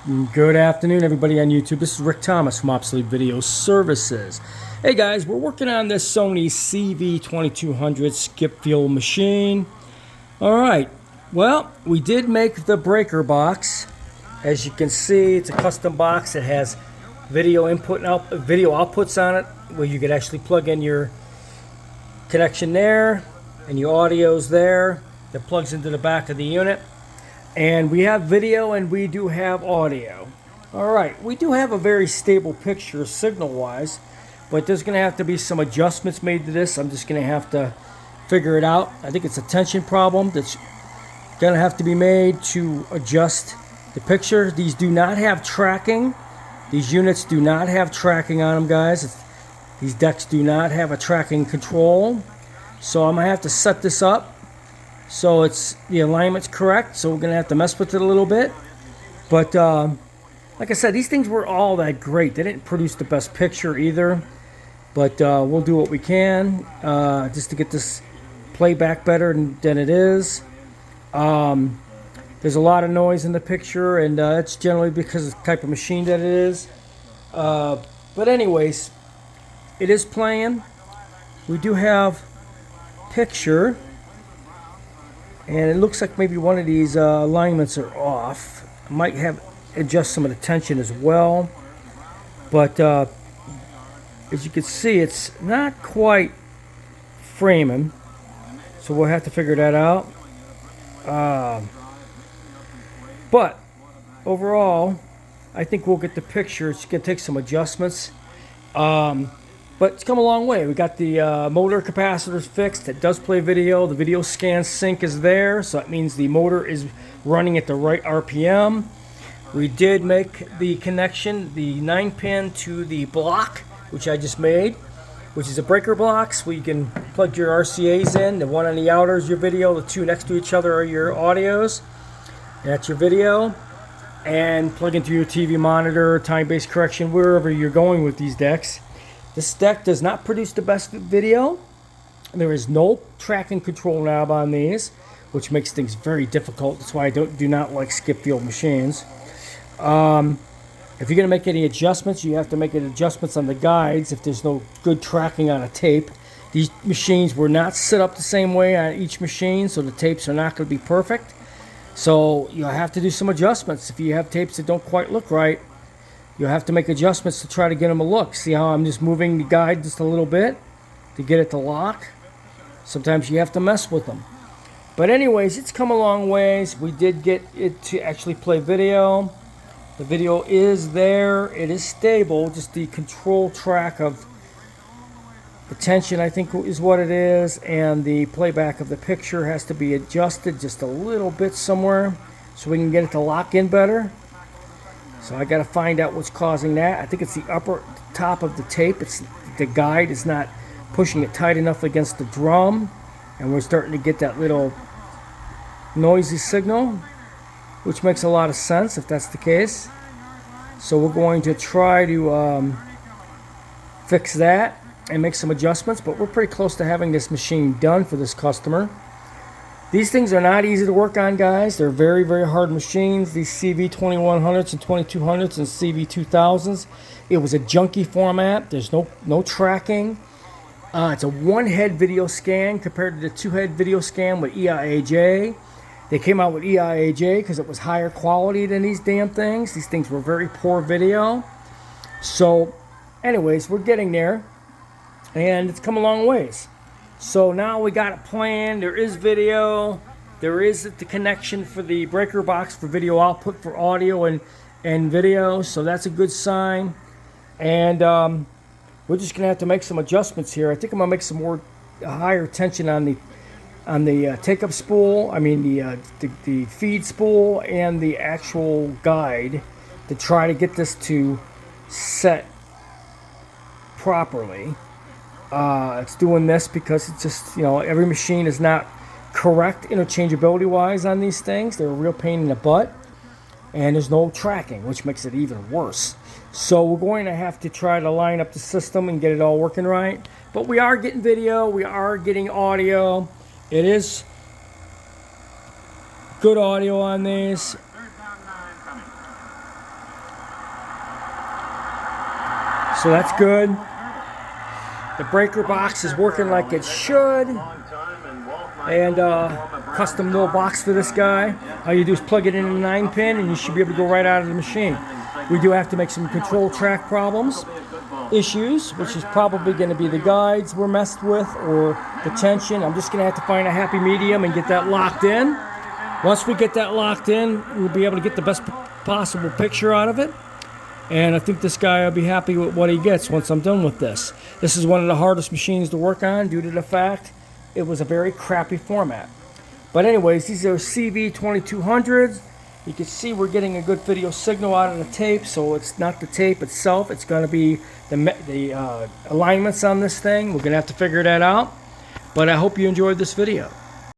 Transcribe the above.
Good afternoon, everybody on YouTube. This is Rick Thomas from Obsolete Video Services. Hey guys, we're working on this Sony CV2200 skip field machine. Alright, well, we did make the breaker box. As you can see, it's a custom box. It has video input and video outputs on it, where you could actually plug in your connection there, and your audio's there. That plugs into the back of the unit. And we have video and we do have audio. Alright, we do have a very stable picture signal wise, but there's going to have to be some adjustments made to this. I'm just going to have to figure it out. I think it's a tension problem that's going to have to be made to adjust the picture. These do not have tracking. These units do not have tracking on them, guys. These decks do not have a tracking control. So I'm going to have to set this up so it's the alignment's correct. So we're going to have to mess with it a little bit. But like I said, these things were all that great. They didn't produce the best picture either. But we'll do what we can just to get this playback better than it is. There's a lot of noise in the picture, and it's generally because of the type of machine that it is. But anyways, it is playing. We do have picture. And it looks like maybe one of these alignments are off. I might have adjust some of the tension as well. But as you can see, it's not quite framing. So we'll have to figure that out. But overall, I think we'll get the picture. It's going to take some adjustments. But it's come a long way. We got the motor capacitors fixed. It does play video. The video scan sync is there, so that means the motor is running at the right RPM. We did make the connection, the 9-pin to the block, which I just made, which is a breaker box where you can plug your RCAs in. The one on the outer is your video. The two next to each other are your audios. That's your video. And plug into your TV monitor, time-based correction, wherever you're going with these decks. This deck does not produce the best video. There is no tracking control knob on these, which makes things very difficult. That's why I do not like skip field machines. If you're going to make any adjustments, you have to make adjustments on the guides if there's no good tracking on a tape. These machines were not set up the same way on each machine, so the tapes are not going to be perfect. So you'll have to do some adjustments. If you have tapes that don't quite look right, you'll have to make adjustments to try to get them a look. See how I'm just moving the guide just a little bit to get it to lock? Sometimes you have to mess with them. But anyways, it's come a long ways. We did get it to actually play video. The video is there. It is stable. Just the control track of the tension, I think, is what it is. And the playback of the picture has to be adjusted just a little bit somewhere so we can get it to lock in better. So I got to find out what's causing that. I think it's the upper top of the tape. It's the guide is not pushing it tight enough against the drum, and we're starting to get that little noisy signal, which makes a lot of sense if that's the case. So we're going to try to fix that and make some adjustments, but we're pretty close to having this machine done for this customer. These things are not easy to work on, guys. They're very, very hard machines. These CV2100s and 2200s and CV2000s. It was a junky format. There's no tracking. It's a one-head video scan compared to the two-head video scan with EIAJ. They came out with EIAJ because it was higher quality than these damn things. These things were very poor video. So, anyways, we're getting there. And it's come a long ways. So now we got it planned. There is video. There is the connection for the breaker box for video output for audio and video. So that's a good sign. And we're just gonna have to make some adjustments here. I think I'm gonna make some more higher tension on the take-up spool. I mean the feed spool and the actual guide to try to get this to set properly. It's doing this because it's just, every machine is not correct interchangeability wise on these things. They're a real pain in the butt, and there's no tracking, which makes it even worse. So we're going to have to try to line up the system and get it all working right. But we are getting video, we are getting audio. It is good audio on these. So that's good. The breaker box is working like it should. And custom little box for this guy. All you do is plug it in a 9-pin and you should be able to go right out of the machine. We do have to make some control track issues, which is probably going to be the guides we're messed with or the tension. I'm just going to have to find a happy medium and get that locked in. Once we get that locked in, we'll be able to get the best possible picture out of it. And I think this guy will be happy with what he gets once I'm done with this. This is one of the hardest machines to work on due to the fact it was a very crappy format. But anyways, these are CV2200s. You can see we're getting a good video signal out of the tape, so it's not the tape itself. It's going to be the alignments on this thing. We're going to have to figure that out. But I hope you enjoyed this video.